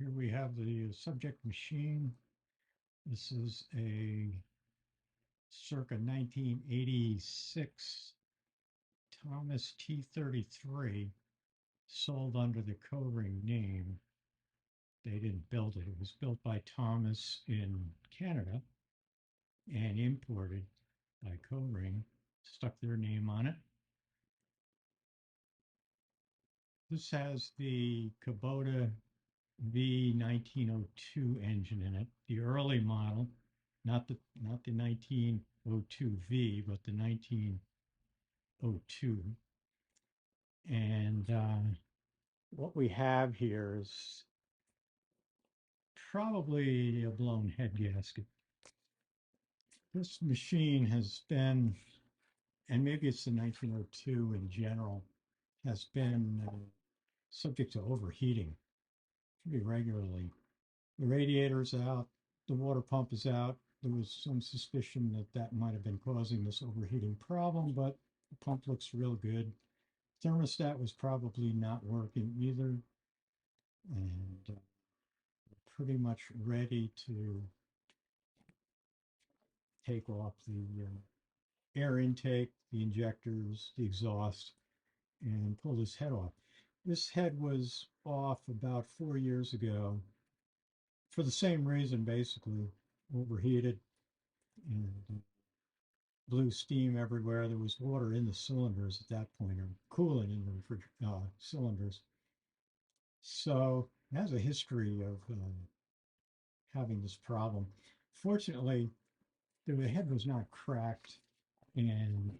Here we have the subject machine. This is a circa 1986 Thomas T33 sold under the Covering name. They didn't build it. It was built by Thomas in Canada and imported by Covering, stuck their name on it. This has the Kubota v1902 engine in it, the early model, not the 1902V, but the 1902. And what we have here is probably a blown head gasket. This machine has been, and maybe it's the 1902 in general, has been subject to overheating pretty regularly. The radiator's out, the water pump is out. There was some suspicion that that might have been causing this overheating problem, but the pump looks real good. Thermostat was probably not working either, and pretty much ready to take off the air intake, the injectors, the exhaust, and pull this head off. This head was off about 4 years ago for the same reason, basically, overheated and blew steam everywhere. There was water in the cylinders at that point, or coolant in the cylinders. So it has a history of having this problem. Fortunately, the head was not cracked, and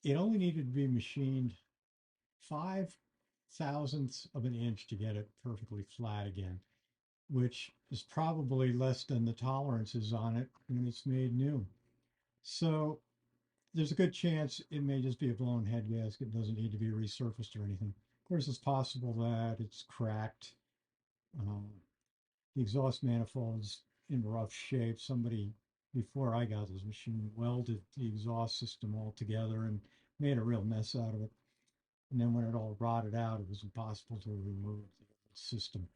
it only needed to be machined 5/1000ths of an inch to get it perfectly flat again, which is probably less than the tolerances on it when it's made new. So there's a good chance it may just be a blown head gasket. It doesn't need to be resurfaced or anything. Of course, it's possible that it's cracked. The exhaust manifold's in rough shape. Somebody, before I got this machine, welded the exhaust system all together and made a real mess out of it. And then when it all rotted out, it was impossible to remove the system.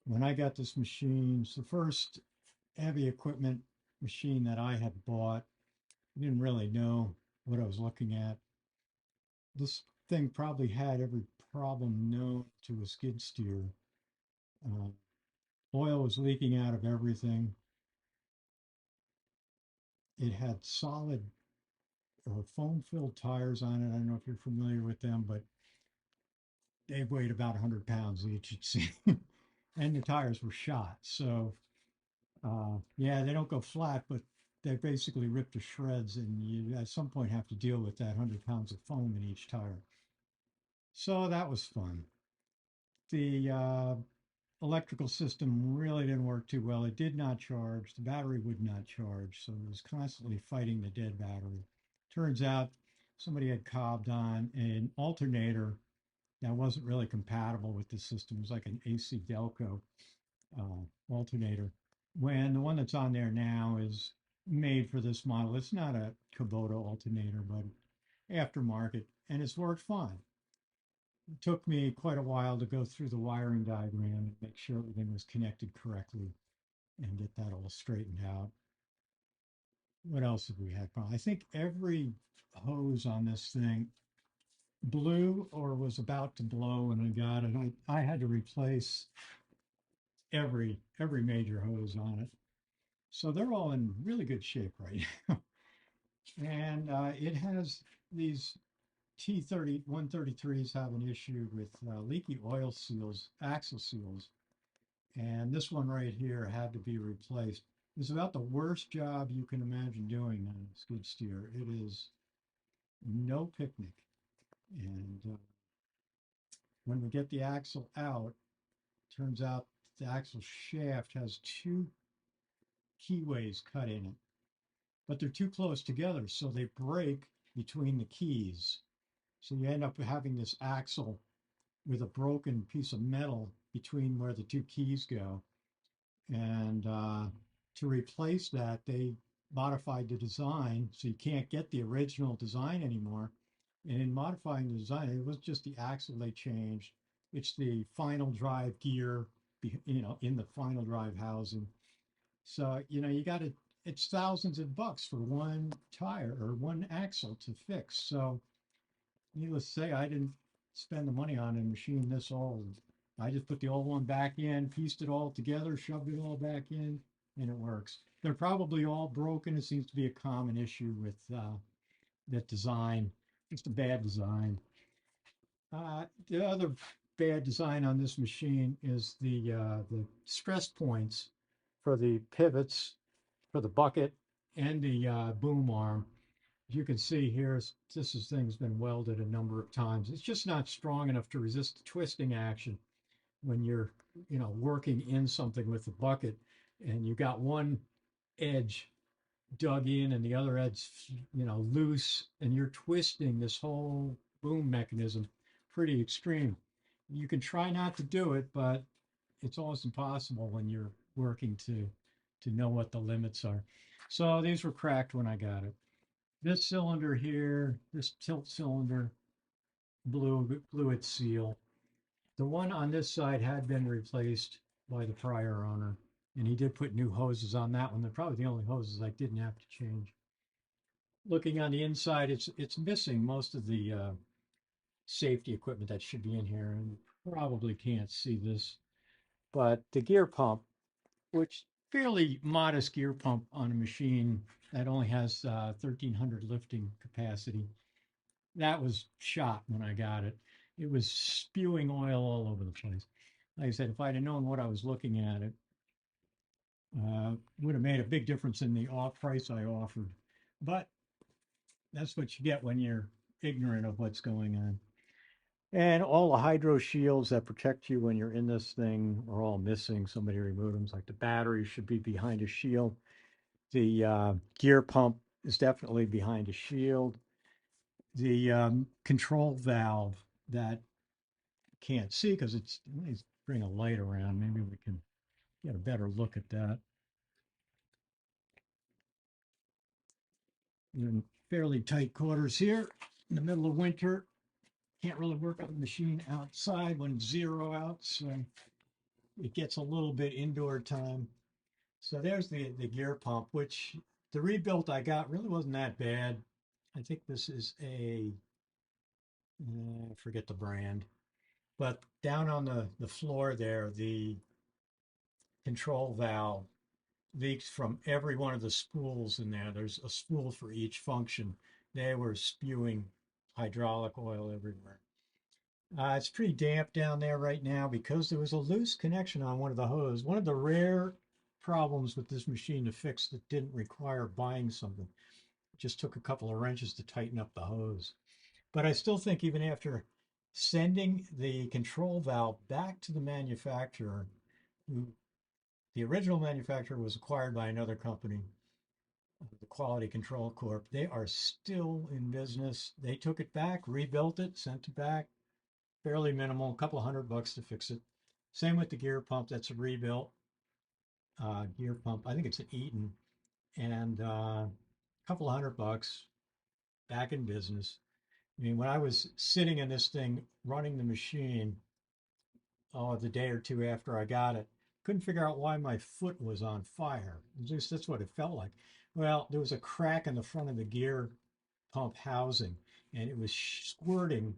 When I got this machine, it's the first heavy equipment machine that I had bought. I didn't really know what I was looking at. This thing probably had every problem known to a skid steer. Uh, Oil was leaking out of everything. It had solid foam-filled tires on it. I don't know if you're familiar with them, but they weighed about 100 pounds each, it seemed. And the tires were shot. So, yeah, they don't go flat, but they basically rip to shreds, and you at some point have to deal with that 100 pounds of foam in each tire. So that was fun. The electrical system really didn't work too well. It did not charge. The battery would not charge, so it was constantly fighting the dead battery. Turns out somebody had cobbed on an alternator that wasn't really compatible with the system. It was like an AC Delco alternator. When the one that's on there now is made for this model, it's not a Kubota alternator, but aftermarket, and it's worked fine. It took me quite a while to go through the wiring diagram and make sure everything was connected correctly and get that all straightened out. What else have we had? I think every hose on this thing blew or was about to blow when I got it. I had to replace every major hose on it. So they're all in really good shape right now. And it has these T30 133s have an issue with leaky oil seals, axle seals. And this one right here had to be replaced. It's about the worst job you can imagine doing on a skid steer. It is no picnic. And when we get the axle out, turns out the axle shaft has two keyways cut in it, but they're too close together, so they break between the keys. So you end up having this axle with a broken piece of metal between where the two keys go. And to replace that, they modified the design so you can't get the original design anymore. And in modifying the design, it was just the axle they changed. It's the final drive gear, in the final drive housing. So, you got to, it's thousands of bucks for one tire or one axle to fix. So, needless to say, I didn't spend the money on a machine this old. I just put the old one back in, pieced it all together, shoved it all back in, and it works. They're probably all broken. It seems to be a common issue with that design, just a bad design. The other bad design on this machine is the stress points for the pivots for the bucket and the boom arm. As you can see here, this thing's been welded a number of times. It's just not strong enough to resist the twisting action when you're, working in something with the bucket and you got one edge dug in and the other edge, loose, and you're twisting this whole boom mechanism. Pretty extreme. You can try not to do it, but it's almost impossible when you're working to know what the limits are. So these were cracked when I got it. This cylinder here, this tilt cylinder, blew its seal. The one on this side had been replaced by the prior owner, and he did put new hoses on that one. They're probably the only hoses I didn't have to change. Looking on the inside, it's missing most of the safety equipment that should be in here, and you probably can't see this. But the gear pump, which fairly modest gear pump on a machine that only has 1,300 lifting capacity, that was shot when I got it. It was spewing oil all over the place. Like I said, if I'd have known what I was looking at, it would have made a big difference in the off price I offered. But that's what you get when you're ignorant of what's going on. And all the hydro shields that protect you when you're in this thing are all missing. Somebody removed them. It's like the battery should be behind a shield. The gear pump is definitely behind a shield. The control valve that can't see because it's, let me bring a light around. Maybe we can get a better look at that. We're in fairly tight quarters here in the middle of winter. Can't really work on the machine outside when it's 0 out, so it gets a little bit indoor time. So there's the gear pump, which the rebuilt I got really wasn't that bad. I think this is I forget the brand, but down on the floor there, the control valve leaks from every one of the spools in there. There's a spool for each function. They were spewing hydraulic oil everywhere. It's pretty damp down there right now because there was a loose connection on one of the hoses. One of the rare problems with this machine to fix that didn't require buying something. It just took a couple of wrenches to tighten up the hose. But I still think even after sending the control valve back to the manufacturer, who the original manufacturer was acquired by another company, the Quality Control Corp. They are still in business. They took it back, rebuilt it, sent it back. Fairly minimal, a couple of $100 to fix it. Same with the gear pump. That's a rebuilt gear pump. I think it's an Eaton, and a couple of $100 back in business. I mean, when I was sitting in this thing running the machine, the day or two after I got it, couldn't figure out why my foot was on fire. Just that's what it felt like. Well, there was a crack in the front of the gear pump housing, and it was squirting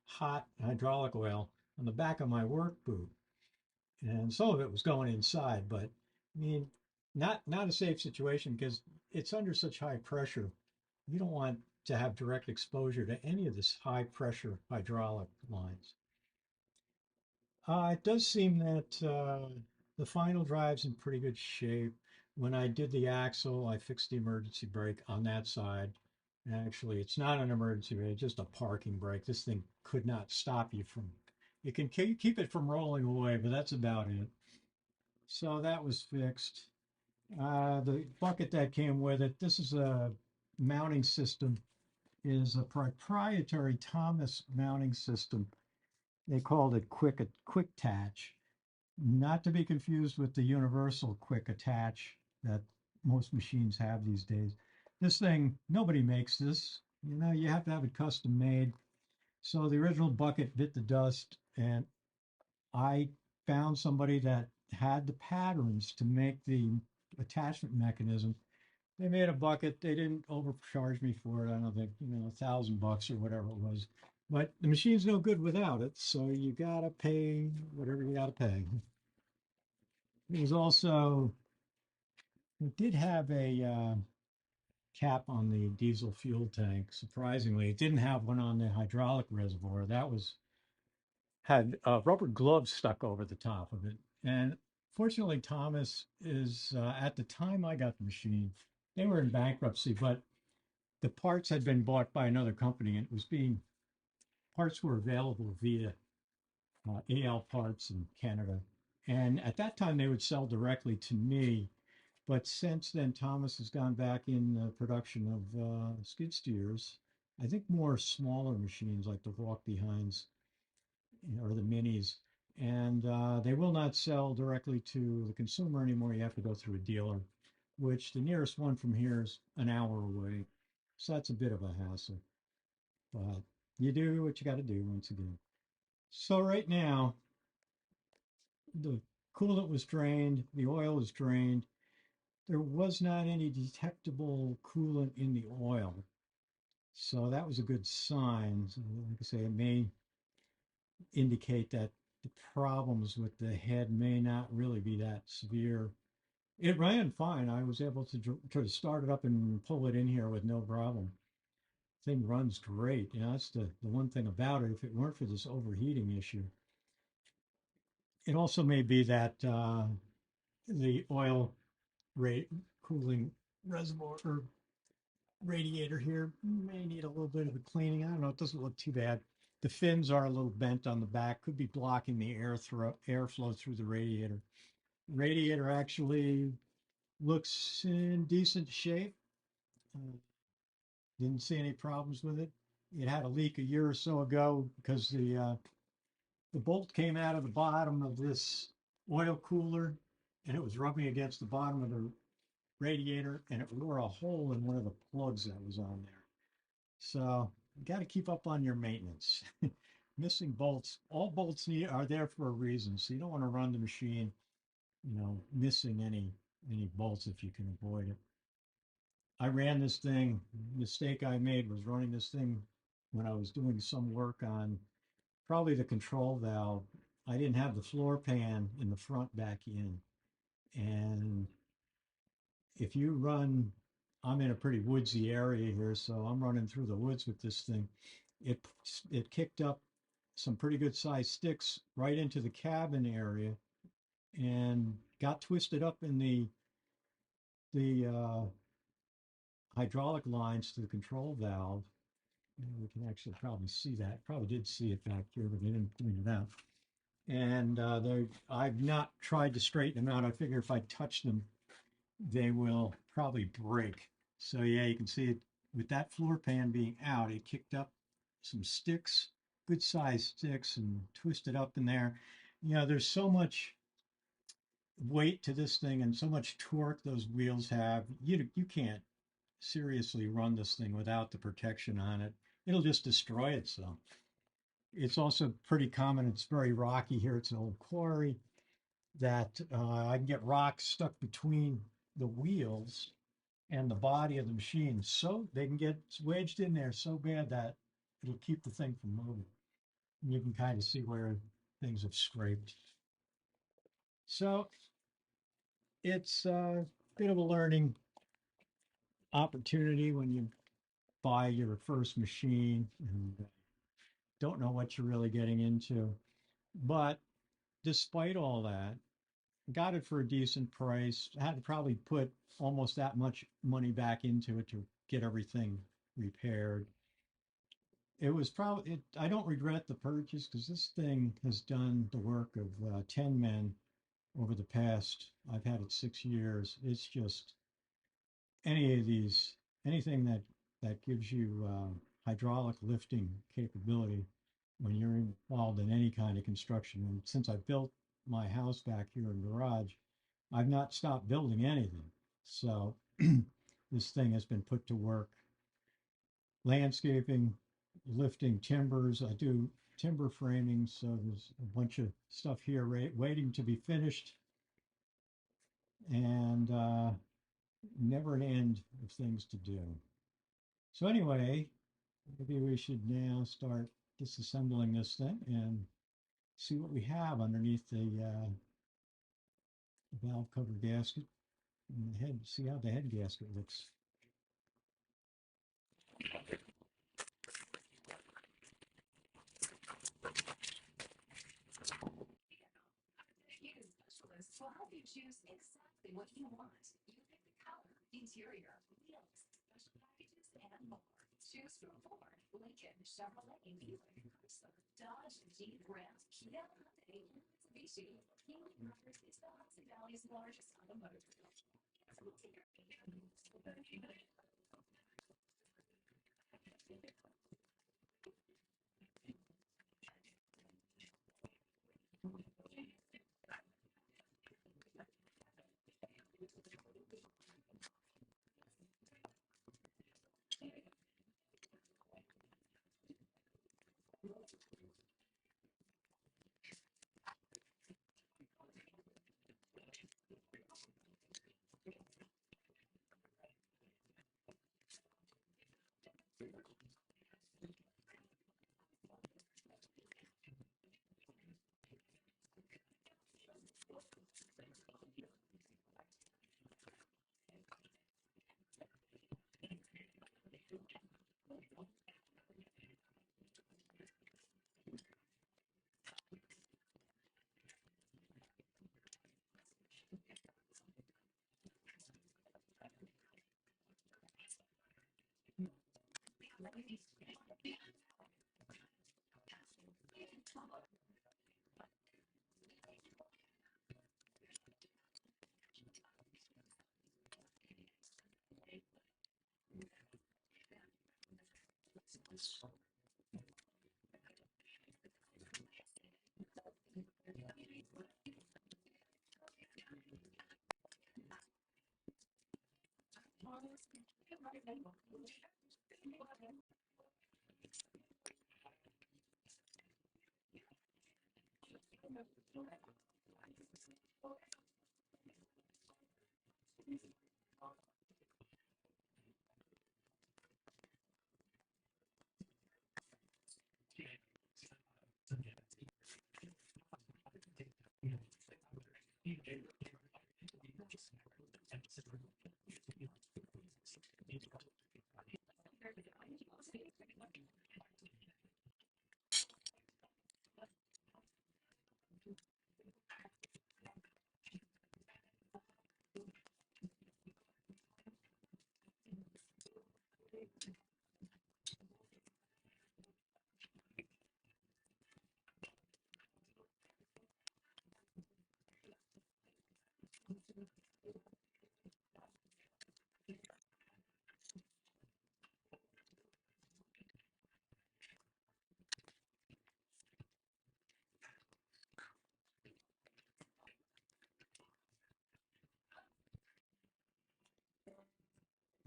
hot hydraulic oil on the back of my work boot. And some of it was going inside, but I mean, not a safe situation because it's under such high pressure. You don't want to have direct exposure to any of this high pressure hydraulic lines. It does seem that the final drive's in pretty good shape. When I did the axle, I fixed the emergency brake on that side. Actually, it's not an emergency brake, it's just a parking brake. This thing could not stop you from, it can keep it from rolling away, but that's about it. So that was fixed. The bucket that came with it, this is a mounting system, is a proprietary Thomas mounting system. They called it quick attach, not to be confused with the universal quick attach that most machines have these days. This thing, nobody makes this. You have to have it custom made. So the original bucket bit the dust, and I found somebody that had the patterns to make the attachment mechanism. They made a bucket. They didn't overcharge me for it. I don't think, $1,000 or whatever it was. But the machine's no good without it, so you gotta pay whatever you gotta pay. It was also, it did have a cap on the diesel fuel tank. Surprisingly, it didn't have one on the hydraulic reservoir. That was had rubber gloves stuck over the top of it. And fortunately, Thomas is at the time I got the machine, they were in bankruptcy, but the parts had been bought by another company, and it was being parts were available via AL Parts in Canada. And at that time, they would sell directly to me. But since then, Thomas has gone back in the production of skid steers. I think more smaller machines like the walk behinds or the minis. And they will not sell directly to the consumer anymore. You have to go through a dealer, which the nearest one from here is an hour away. So that's a bit of a hassle. But you do what you got to do once again. So right now, the coolant was drained, the oil was drained. There was not any detectable coolant in the oil. So that was a good sign. So like I say, it may indicate that the problems with the head may not really be that severe. It ran fine. I was able to start it up and pull it in here with no problem. Thing runs great. That's the one thing about it. If it weren't for this overheating issue, it also may be that the oil rate cooling reservoir or radiator here may need a little bit of a cleaning. I don't know. It doesn't look too bad. The fins are a little bent on the back. Could be blocking the airflow through the radiator. Radiator actually looks in decent shape. Uh, didn't see any problems with it. It had a leak a year or so ago because the bolt came out of the bottom of this oil cooler and it was rubbing against the bottom of the radiator and it wore a hole in one of the plugs that was on there. So you got to keep up on your maintenance. Missing bolts, all bolts are there for a reason. So you don't want to run the machine, missing any bolts if you can avoid it. I ran this thing. Mistake I made was running this thing when I was doing some work on probably the control valve. I didn't have the floor pan in the front back in. And if you run, I'm in a pretty woodsy area here, so I'm running through the woods with this thing. It it kicked up some pretty good sized sticks right into the cabin area and got twisted up in the hydraulic lines to the control valve. And we can actually probably see that. Probably did see it back here, but they didn't clean it out. And I've not tried to straighten them out. I figure if I touch them, they will probably break. So yeah, you can see it with that floor pan being out, it kicked up some sticks, good sized sticks, and twisted up in there. There's so much weight to this thing and so much torque those wheels have. You can't seriously run this thing without the protection on it. It'll just destroy itself. It's also pretty common. It's very rocky here. It's an old quarry that I can get rocks stuck between the wheels and the body of the machine. So they can get wedged in there so bad that it'll keep the thing from moving. And you can kind of see where things have scraped. So it's a bit of a learning opportunity when you buy your first machine and don't know what you're really getting into. But despite all that, got it for a decent price. Had to probably put almost that much money back into it to get everything repaired. It was probably, I don't regret the purchase because this thing has done the work of 10 men over the past, I've had it 6 years. It's just any of these, anything that gives you hydraulic lifting capability when you're involved in any kind of construction. And since I built my house back here in garage, I've not stopped building anything. So this thing has been put to work landscaping, lifting timbers. I do timber framing. So there's a bunch of stuff here waiting to be finished, and never an end of things to do. So anyway, maybe we should now start disassembling this thing and see what we have underneath the valve cover gasket and the head. See how the head gasket looks.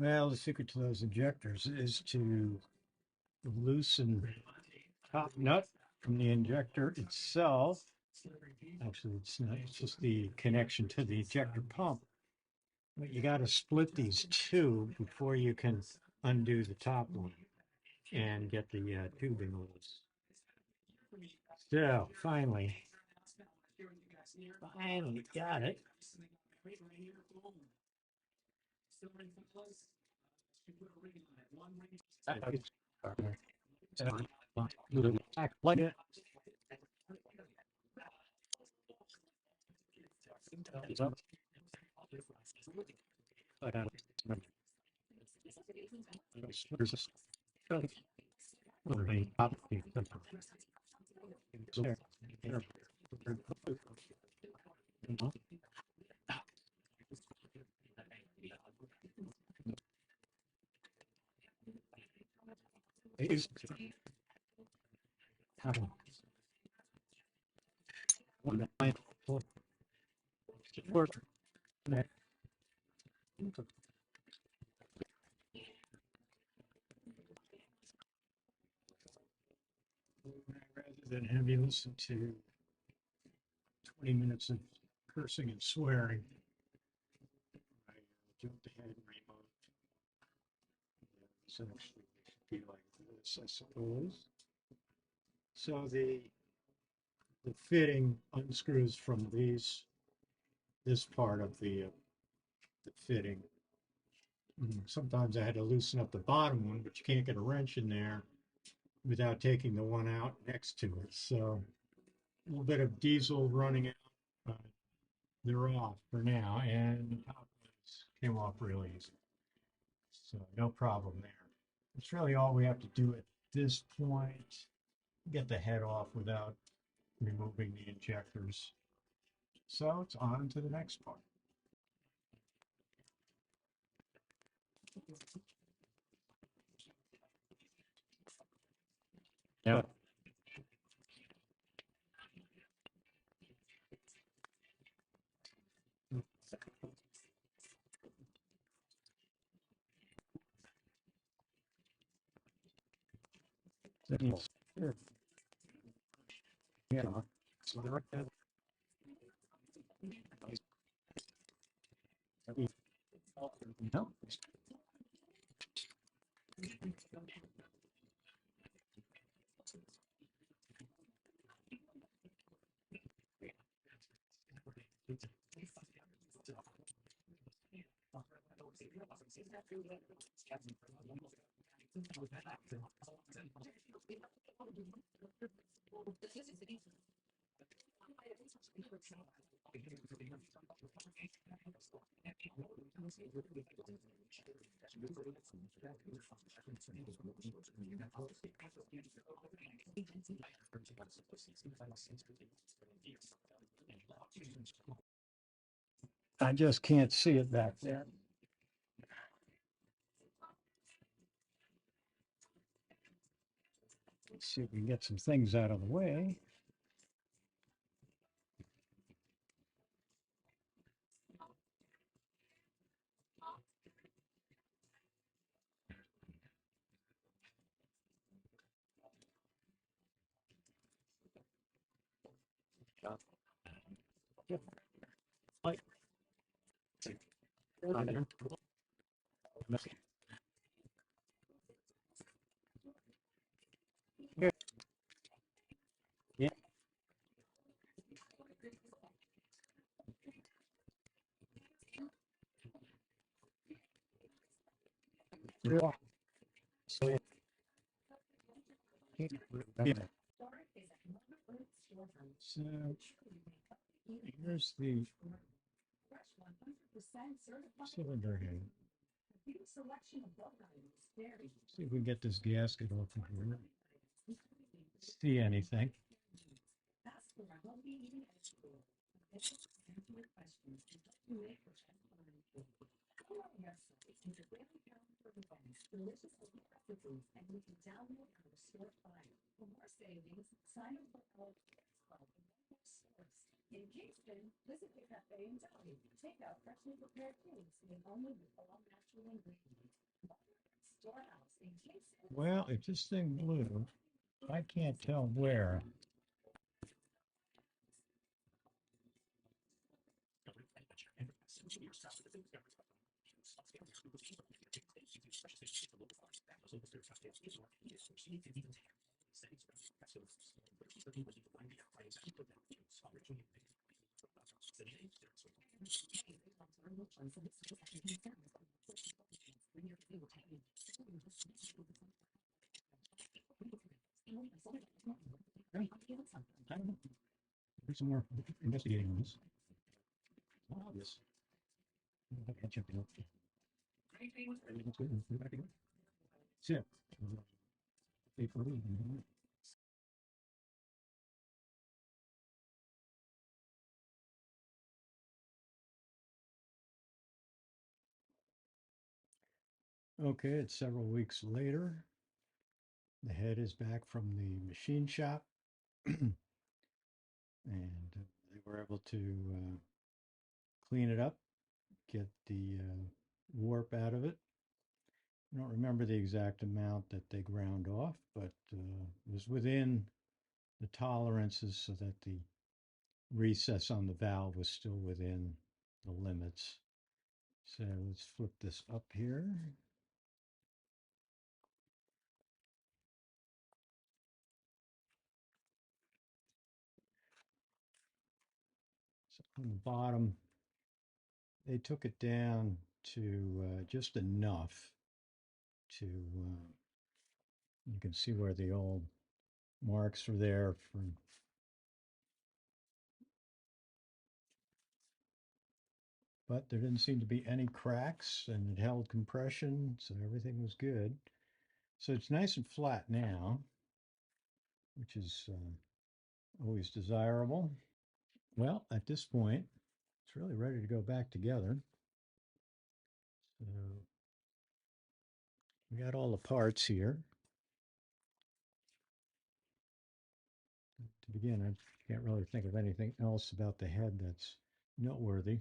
Well, the secret to those injectors is to loosen top nut from the injector itself. Actually, it's not, it's just the connection to the ejector pump. But you got to split these two before you can undo the top one and get the tubing loose. So, finally got it. Like it. than have you listen to 20 minutes of cursing and swearing. I jumped ahead and removed. So actually it should be like this, I suppose. So the fitting unscrews from this part of the fitting. Sometimes I had to loosen up the bottom one, but you can't get a wrench in there without taking the one out next to it. So a little bit of diesel running out, but they're off for now, and the top ones came off real easy. So no problem there. It's really all we have to do at this point. Get the head off without removing the injectors. So it's on to the next part. Yeah. Yeah. So they're right there. No. I just can't see it back there. Let's see if we can get some things out of the way. Like, yeah. So, so here's the cylinder head. See if we can get this gasket off of here. See anything? Well, if this thing blew, I can't tell where. I don't know. Do some more investigating on this. Not obvious. Head check it out. Everything's good. We're back to go. So, wait for a little bit. Okay, it's several weeks later. The head is back from the machine shop, and they were able to clean it up, get the warp out of it. I don't remember the exact amount that they ground off, but it was within the tolerances so that the recess on the valve was still within the limits. So let's flip this up here. So on the bottom, they took it down to just enough to, you can see where the old marks are there from. But there didn't seem to be any cracks and it held compression, so everything was good. So it's nice and flat now, which is always desirable. Well, at this point, it's really ready to go back together. So we got all the parts here. To begin, I can't really think of anything else about the head that's noteworthy.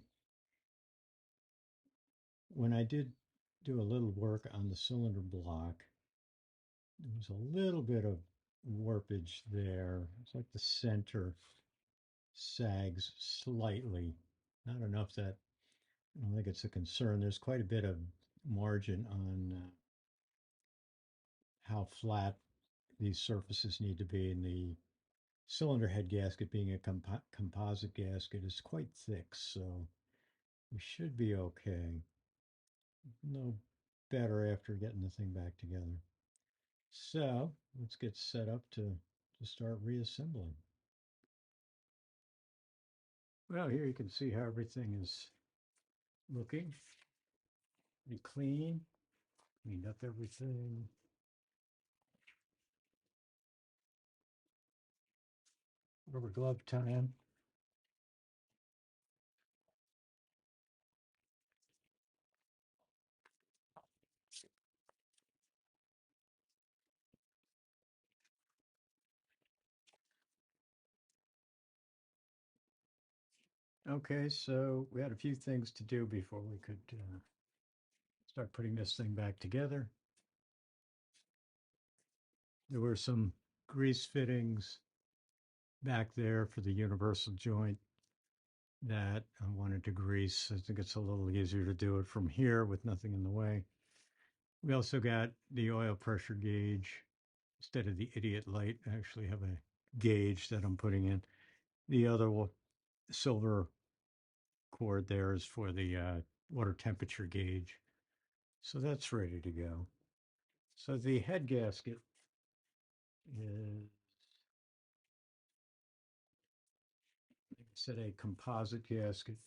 When I did do a little work on the cylinder block, there was a little bit of warpage there. It's like the center sags slightly, not enough that I don't think it's a concern. There's quite a bit of margin on how flat these surfaces need to be, and the cylinder head gasket, being a composite gasket, is quite thick, so we should be okay. No better after getting the thing back together. So let's get set up to start reassembling. Well, here you can see how everything is looking. Pretty clean. Cleaned up everything. Rubber glove time. Okay, so we had a few things to do before we could start putting this thing back together. There were some grease fittings back there for the universal joint that I wanted to grease. I think it's a little easier to do it from here with nothing in the way. We also got the oil pressure gauge. Instead of the idiot light, I actually have a gauge that I'm putting in. The other silver cord there is for the water temperature gauge. So that's ready to go. So the head gasket is, like I said, a composite gasket,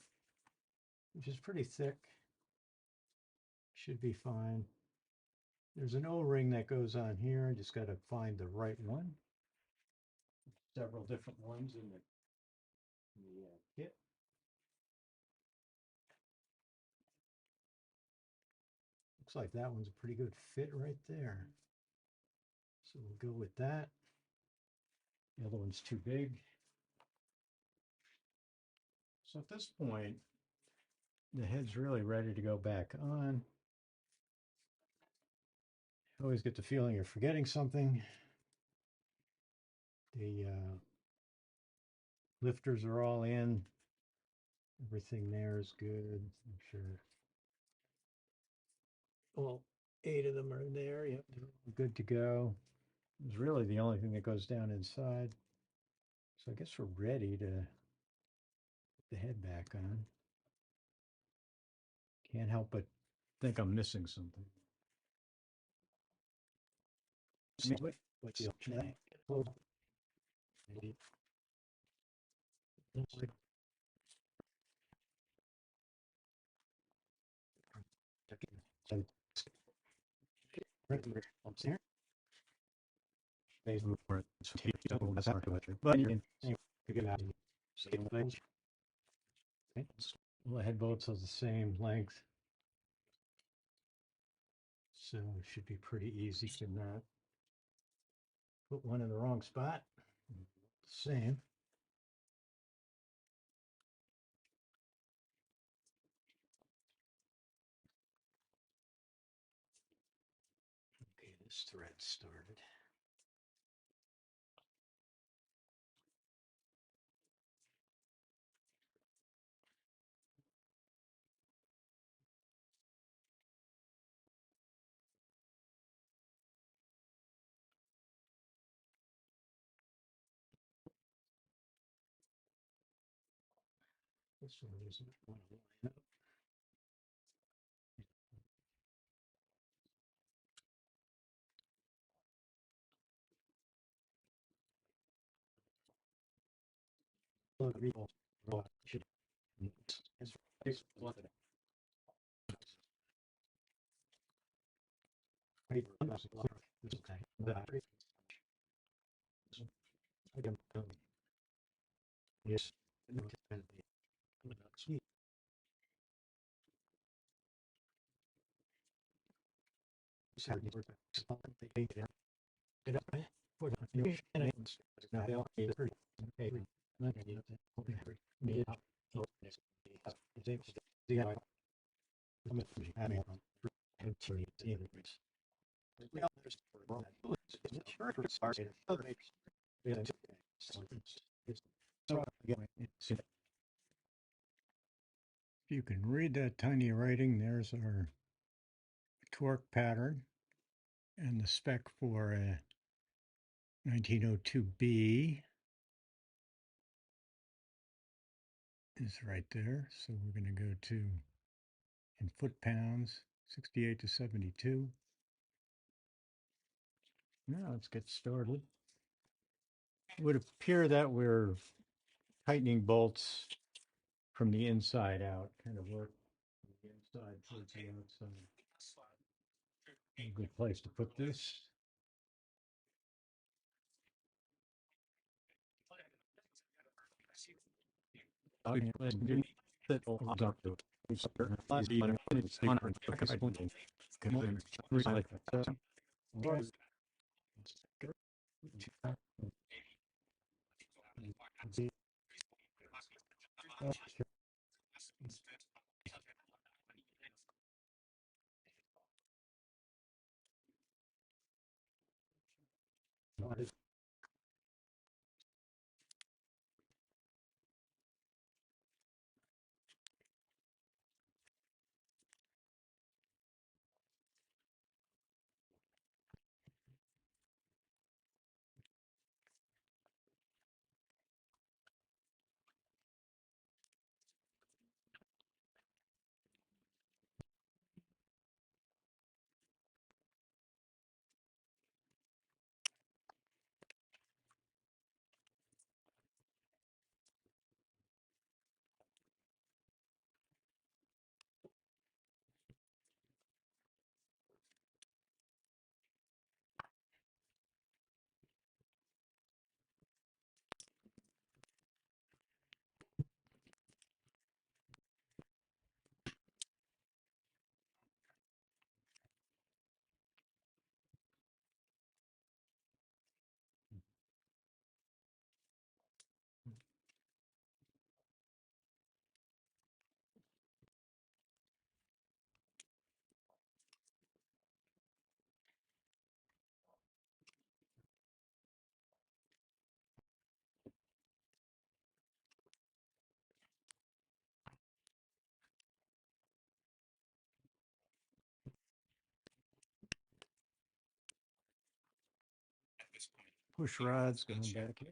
which is pretty thick. Should be fine. There's an O-ring that goes on here. I just got to find the right one. Several different ones in the kit. Looks like that one's a pretty good fit right there. So we'll go with that. The other one's too big. So at this point, the head's really ready to go back on. You always get the feeling you're forgetting something. The lifters are all in. Everything there is good. I'm sure all 8 of them are there. Yep, they're all good to go. It's really the only thing that goes down inside. So I guess we're ready to put the head back on. Can't help but think I'm missing something. What's the option? Well, the head bolts are the same length, so it should be pretty easy to not put one in the wrong spot. Same. Okay, this thread started. This one isn't one to line up. Should it's one of yes. If you can read that tiny writing, there's our torque pattern and the spec for a 1902B is right there. So we're going to go to in foot-pounds, 68 to 72. Now let's get started. It would appear that we're tightening bolts from the inside out, kind of work from the inside towards the outside. A good place to put this. Push rods going back in.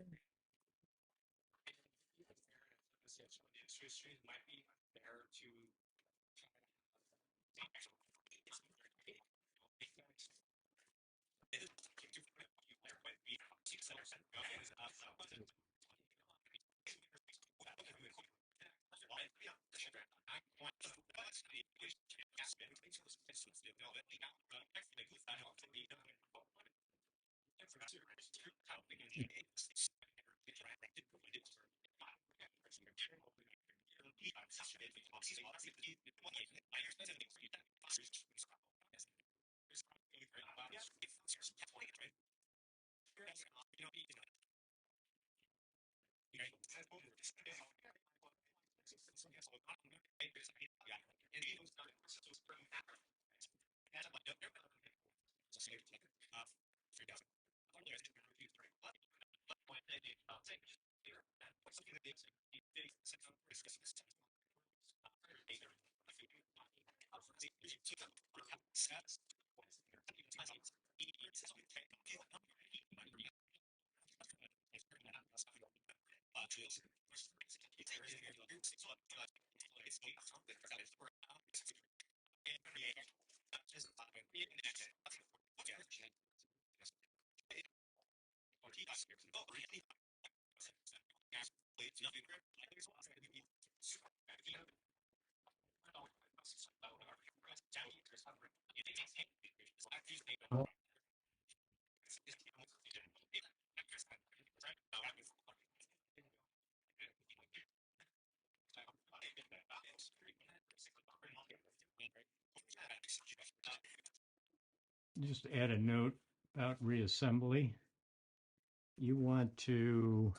Just add a note about reassembly. You want to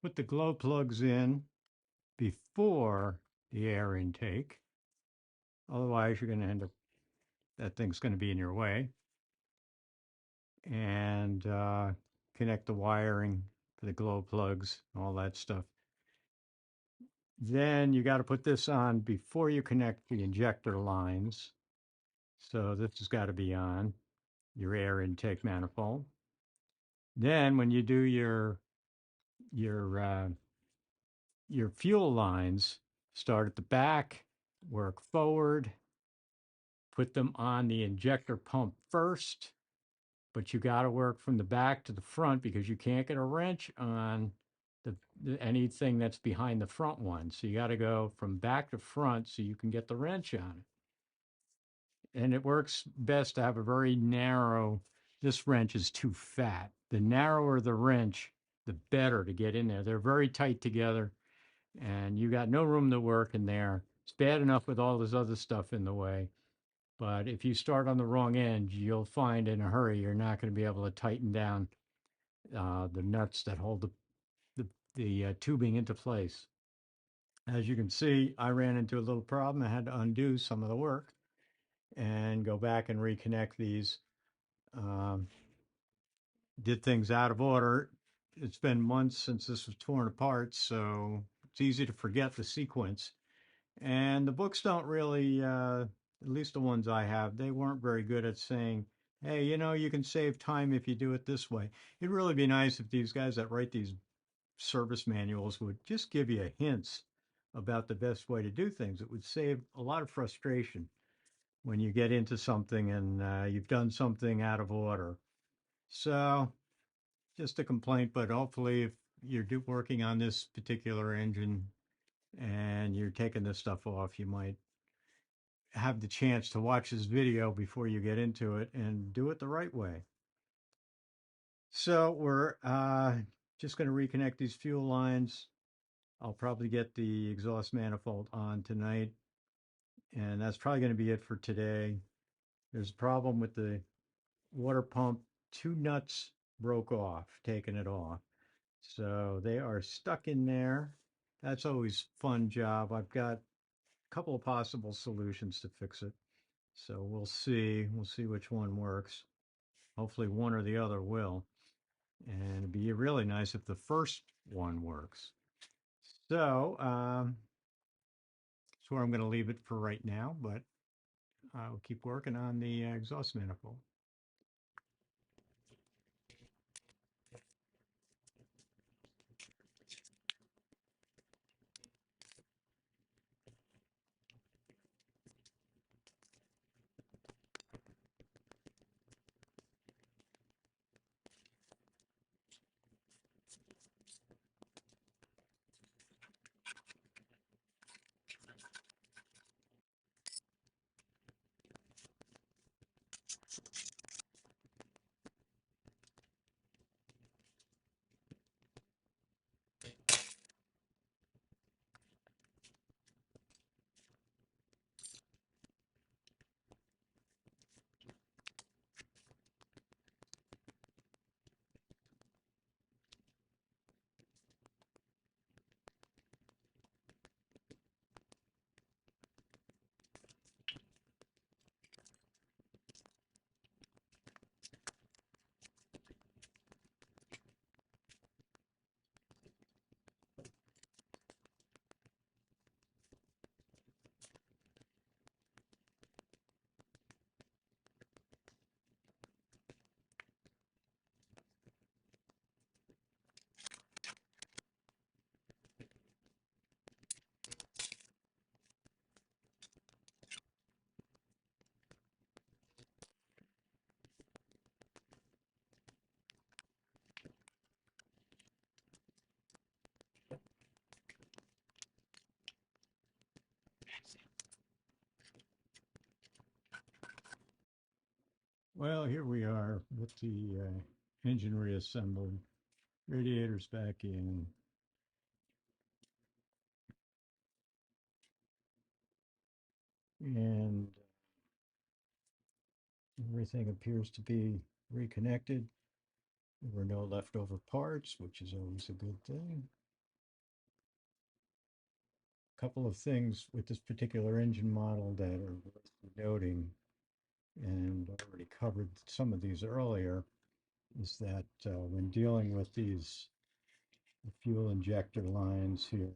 put the glow plugs in before the air intake. Otherwise, you're going to end up, that thing's going to be in your way. And connect the wiring for the glow plugs, all that stuff. Then you got to put this on before you connect the injector lines. So this has got to be on your air intake manifold. Then when you do your your fuel lines, start at the back, work forward, put them on the injector pump first, but you got to work from the back to the front because you can't get a wrench on anything that's behind the front one. So you got to go from back to front so you can get the wrench on it. And it works best to have a very narrow, this wrench is too fat. The narrower the wrench, the better to get in there. They're very tight together and you got no room to work in there. It's bad enough with all this other stuff in the way. But if you start on the wrong end, you'll find in a hurry you're not going to be able to tighten down the nuts that hold the tubing into place. As you can see, I ran into a little problem. I had to undo some of the work and go back and reconnect these. Um, did things out of order. It's been months since this was torn apart, so it's easy to forget the sequence. And the books don't really, at least the ones I have, they weren't very good at saying, hey, you know, you can save time if you do it this way. It'd really be nice if these guys that write these service manuals would just give you hints about the best way to do things. It would save a lot of frustration when you get into something and you've done something out of order. So, just a complaint, but hopefully, if you're working on this particular engine and you're taking this stuff off, you might have the chance to watch this video before you get into it and do it the right way. So, we're just going to reconnect these fuel lines. I'll probably get the exhaust manifold on tonight, and that's probably going to be it for today. There's a problem with the water pump. Two nuts broke off, taking it off. So they are stuck in there. That's always a fun job. I've got a couple of possible solutions to fix it. So we'll see. We'll see which one works. Hopefully one or the other will. And it'd be really nice if the first one works. So that's where I'm going to leave it for right now, but I'll keep working on the exhaust manifold. Well, here we are with the engine reassembled, radiators back in, and everything appears to be reconnected. There were no leftover parts, which is always a good thing. A couple of things with this particular engine model that are worth noting, and I already covered some of these earlier, is that when dealing with these fuel injector lines here,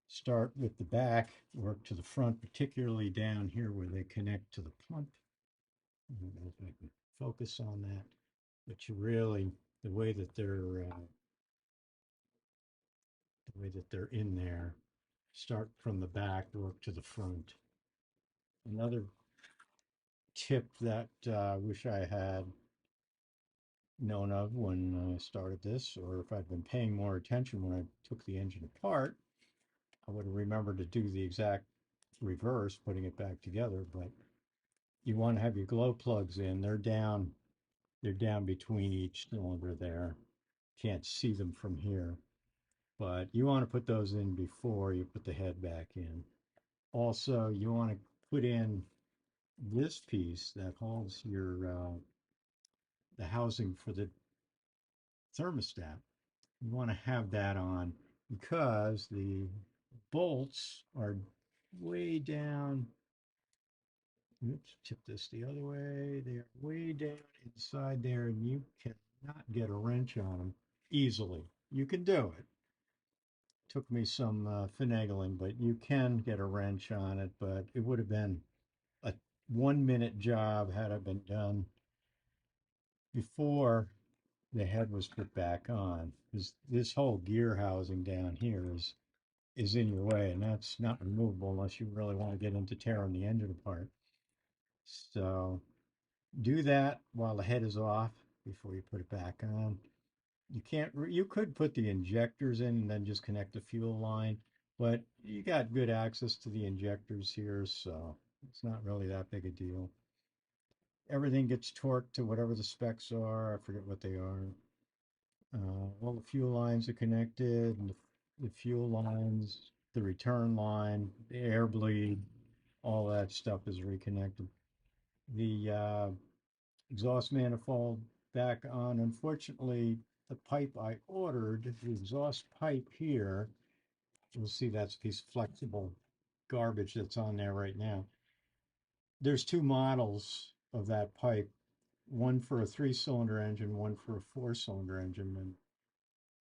start with the back, work to the front, particularly down here where they connect to the pump. I don't know if I can focus on that, but you really, the way that they're in there, start from the back, work to the front. Another tip that I wish I had known of when I started this, or if I'd been paying more attention when I took the engine apart, I would have remembered to do the exact reverse, putting it back together. But you want to have your glow plugs in. They're down between each cylinder there. Can't see them from here. But you want to put those in before you put the head back in. Also, you want to put in this piece that holds your the housing for the thermostat. You want to have that on because the bolts are way down. Oops, tip this the other way. They are way down inside there, and you cannot get a wrench on them easily. You can do it. Took me some finagling, but you can get a wrench on it. But it would have been a 1 minute job had it been done before the head was put back on. This whole gear housing down here is in your way, and that's not removable unless you really want to get into tearing the engine apart. So do that while the head is off before you put it back on. You could put the injectors in and then just connect the fuel line, but you got good access to the injectors here, so it's not really that big a deal. Everything gets torqued to whatever the specs are. I forget what they are. All the fuel lines are connected, and the fuel lines, the return line, the air bleed, all that stuff is reconnected. The exhaust manifold back on. Unfortunately, the pipe I ordered, the exhaust pipe here, you'll see that's a piece of flexible garbage that's on there right now. There's two models of that pipe, one for a 3-cylinder engine, one for a 4-cylinder engine. And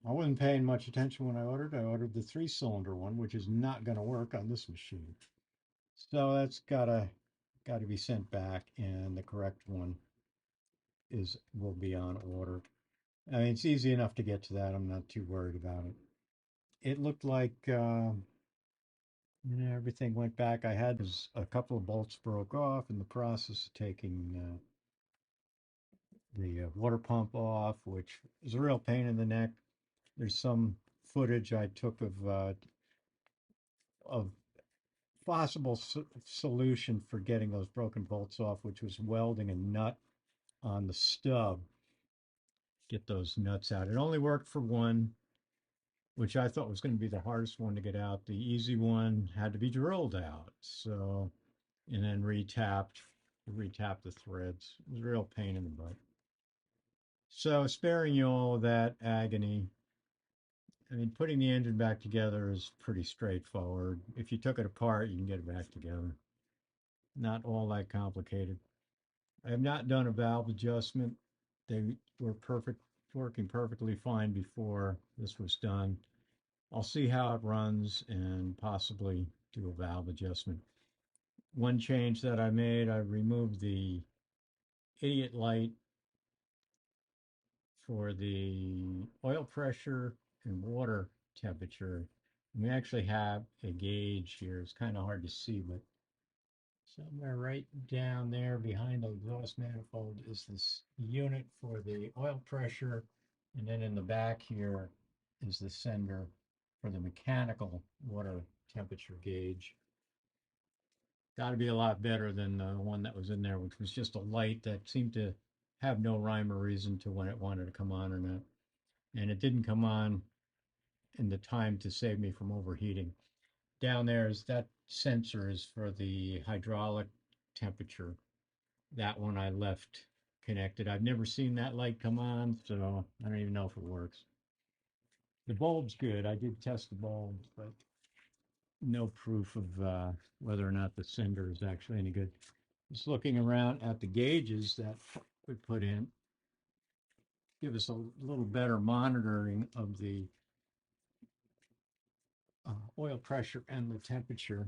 I wasn't paying much attention when I ordered. I ordered the 3-cylinder one, which is not going to work on this machine. So that's gotta be sent back, and the correct one will be on order. I mean, it's easy enough to get to that. I'm not too worried about it. It looked like everything went back. I had a couple of bolts broke off in the process of taking the water pump off, which is a real pain in the neck. There's some footage I took of possible solution for getting those broken bolts off, which was welding a nut on the stub. Get those nuts out. It only worked for one, which I thought was going to be the hardest one to get out. The easy one had to be drilled out. So, and then retap the threads. It was a real pain in the butt. So, sparing you all of that agony, I mean, putting the engine back together is pretty straightforward. If you took it apart, you can get it back together. Not all that complicated. I have not done a valve adjustment. They were working perfectly fine before this was done. I'll see how it runs and possibly do a valve adjustment. One change that I made, I removed the idiot light for the oil pressure and water temperature. We actually have a gauge here. It's kind of hard to see, but somewhere right down there behind the exhaust manifold is this unit for the oil pressure. And then in the back here is the sender for the mechanical water temperature gauge. Got to be a lot better than the one that was in there, which was just a light that seemed to have no rhyme or reason to when it wanted to come on or not. And it didn't come on in the time to save me from overheating. Down there is that sensor is for the hydraulic temperature. That one I left connected. I've never seen that light come on, so I don't even know if it works. The bulb's good. I did test the bulbs, but no proof of whether or not the sender is actually any good. Just looking around at the gauges that we put in, give us a little better monitoring of the oil pressure and the temperature.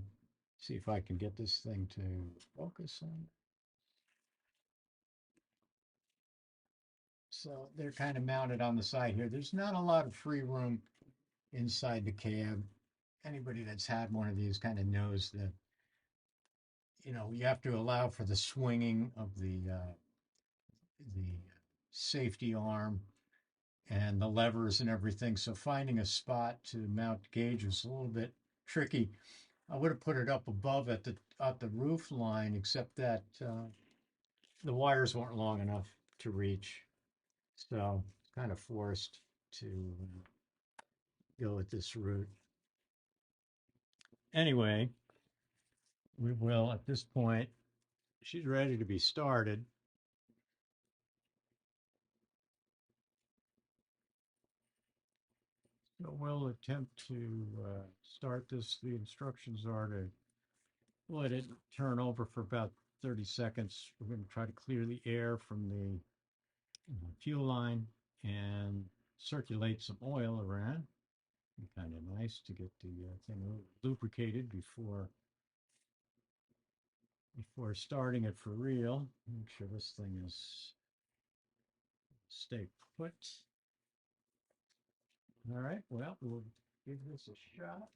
See if I can get this thing to focus on. So they're kind of mounted on the side here. There's not a lot of free room inside the cab. Anybody that's had one of these kind of knows that, you have to allow for the swinging of the safety arm and the levers and everything. So finding a spot to mount the gauge was a little bit tricky. I would have put it up above at the roof line, except that the wires weren't long enough to reach. So kind of forced to go with this route. Anyway, we will at this point. She's ready to be started. So we'll attempt to start this. The instructions are to let it turn over for about 30 seconds. We're going to try to clear the air from the fuel line and circulate some oil around. Kind of nice to get the thing lubricated before starting it for real. Make sure this thing is stay put. All right, well, we'll give this a shot.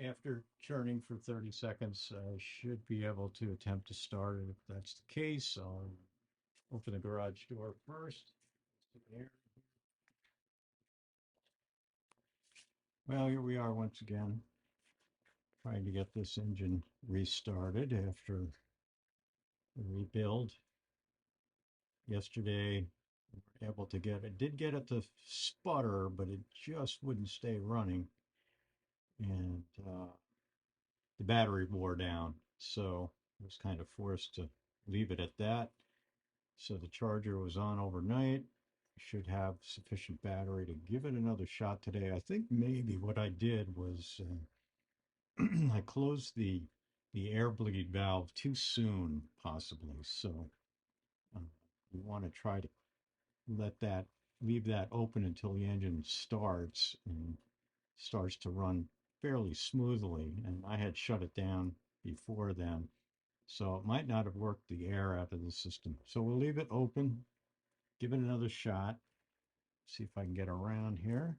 After churning for 30 seconds, I should be able to attempt to start it. If that's the case, I'll open the garage door first. Well, here we are once again, trying to get this engine restarted after the rebuild. Yesterday, we were able to get it. Did get it to sputter, but it just wouldn't stay running. And the battery wore down. So I was kind of forced to leave it at that. So the charger was on overnight. Should have sufficient battery to give it another shot today. I think maybe what I did was I closed the air bleed valve too soon, possibly. So you want to try to leave that open until the engine starts and starts to run fairly smoothly. And I had shut it down before then. So it might not have worked the air out of the system. So we'll leave it open, give it another shot, see if I can get around here.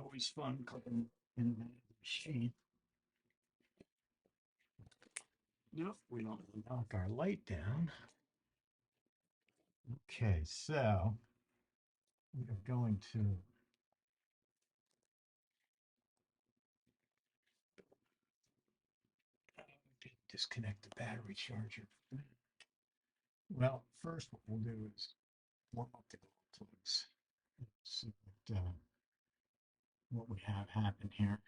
Always fun clicking in the machine. Nope, we don't knock our light down. Okay, so we're going to disconnect the battery charger. Well, first what we'll do is warm up the glow plugs. See what we have happen here.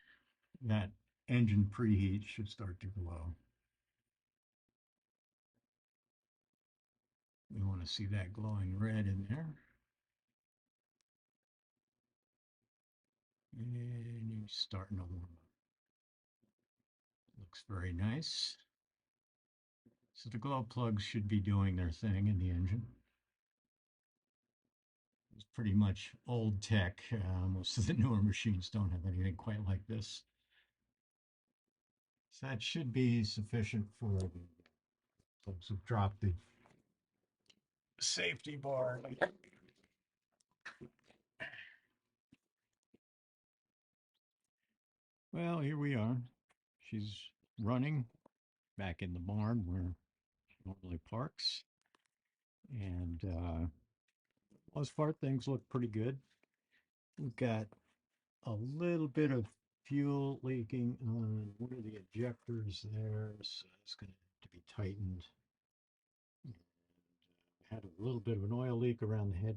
That engine preheat should start to glow. We want to see that glowing red in there. And you're starting to warm up. Looks very nice. So the glow plugs should be doing their thing in the engine. It's pretty much old tech. Most of the newer machines don't have anything quite like this. So that should be sufficient for the Folks have dropped the safety bar. Well, here we are. She's running back in the barn where she normally parks. And most part, things look pretty good. We've got a little bit of fuel leaking on one of the injectors there, so it's going to have to be tightened. And had a little bit of an oil leak around the head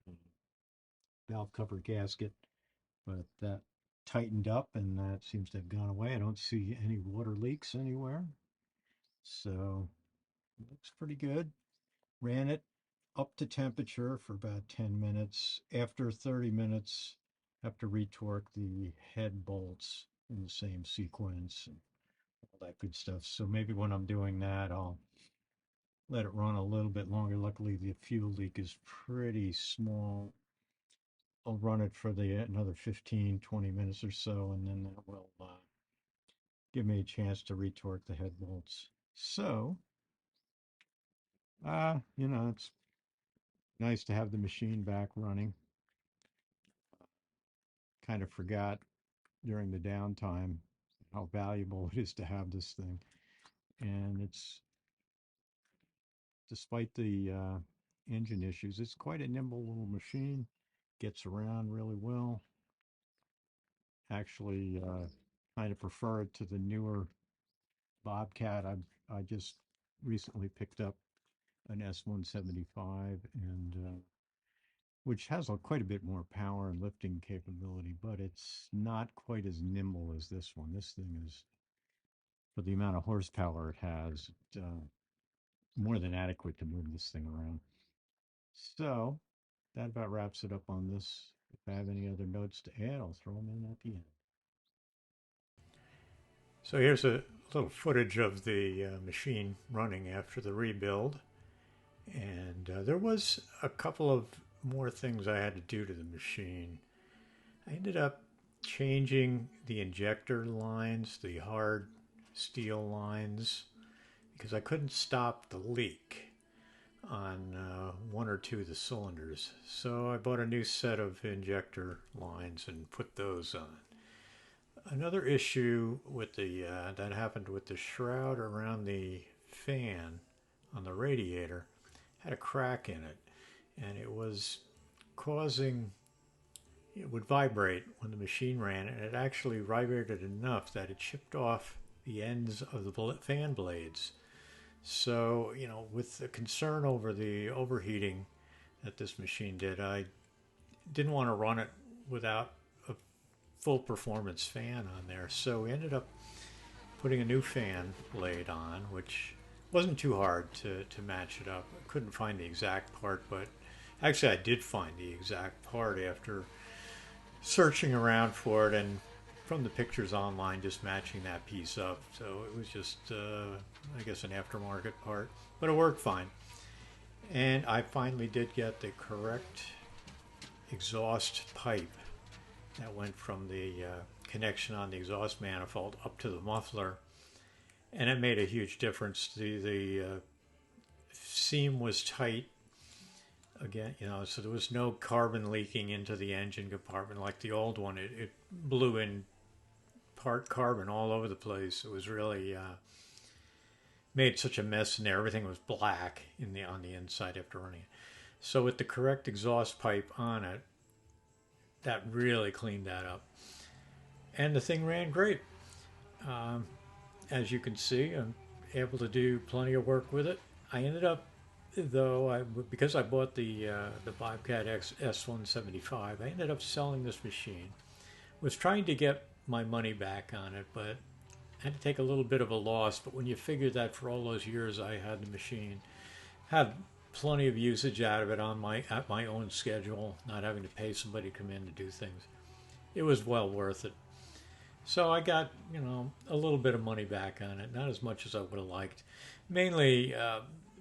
uh, valve cover gasket, but that tightened up and that seems to have gone away. I don't see any water leaks anywhere, so it looks pretty good. Ran it up to temperature for about 10 minutes. After 30 minutes, have to retorque the head bolts in the same sequence and all that good stuff. So maybe when I'm doing that, I'll let it run a little bit longer. Luckily, the fuel leak is pretty small. I'll run it for another 15, 20 minutes or so, and then that will give me a chance to retorque the head bolts. So, it's nice to have the machine back running. Kind of forgot during the downtime how valuable it is to have this thing. And it's, despite the engine issues, it's quite a nimble little machine. Gets around really well. Actually, kind of prefer it to the newer Bobcat. I just recently picked up an S175 and which has quite a bit more power and lifting capability, but it's not quite as nimble as this one. This thing is, for the amount of horsepower it has, more than adequate to move this thing around. So that about wraps it up on this. If I have any other notes to add, I'll throw them in at the end. So here's a little footage of the machine running after the rebuild. And there was a couple of more things I had to do to the machine. I ended up changing the injector lines, the hard steel lines, because I couldn't stop the leak on one or two of the cylinders. So I bought a new set of injector lines and put those on. Another issue with the that happened with the shroud around the fan on the radiator had a crack in it, and it was causing, it would vibrate when the machine ran, and it actually vibrated enough that it chipped off the ends of the fan blades. So, with the concern over the overheating that this machine did, I didn't want to run it without a full performance fan on there. So we ended up putting a new fan blade on, which wasn't too hard to match it up. I couldn't find the exact part, but actually I did find the exact part after searching around for it, and from the pictures online, just matching that piece up. So it was just, I guess, an aftermarket part, but it worked fine. And I finally did get the correct exhaust pipe that went from the connection on the exhaust manifold up to the muffler, and it made a huge difference. The seam was tight again, so there was no carbon leaking into the engine compartment like the old one. It blew in part carbon all over the place. It was really made such a mess in there. Everything was black on the inside after running it. So with the correct exhaust pipe on it, that really cleaned that up, and the thing ran great. As you can see, I'm able to do plenty of work with it. I ended up, though, because I bought the Bobcat S175, I ended up selling this machine. Was trying to get my money back on it, but I had to take a little bit of a loss. But when you figure that for all those years I had the machine, had plenty of usage out of it at my own schedule, not having to pay somebody to come in to do things, it was well worth it. So I got, a little bit of money back on it, not as much as I would have liked. Mainly,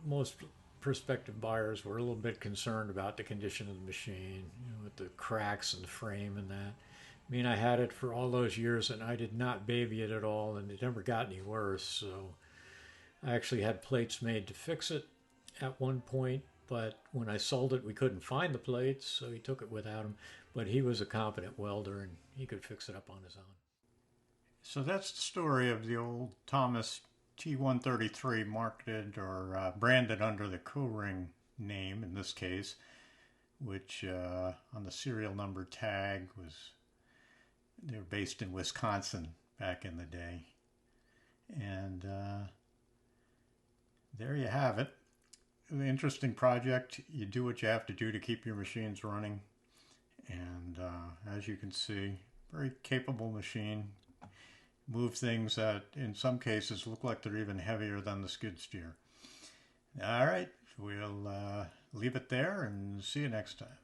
most prospective buyers were a little bit concerned about the condition of the machine, with the cracks in the frame and that. I mean, I had it for all those years and I did not baby it at all, and it never got any worse. So I actually had plates made to fix it at one point, but when I sold it, we couldn't find the plates, so he took it without him. But he was a competent welder and he could fix it up on his own. So that's the story of the old Thomas T133, marketed or branded under the Coring name in this case, which on the serial number tag was, they were based in Wisconsin back in the day. And there you have it. An interesting project. You do what you have to do to keep your machines running. And as you can see, very capable machine. Move things that in some cases look like they're even heavier than the skid steer. All right, we'll leave it there and see you next time.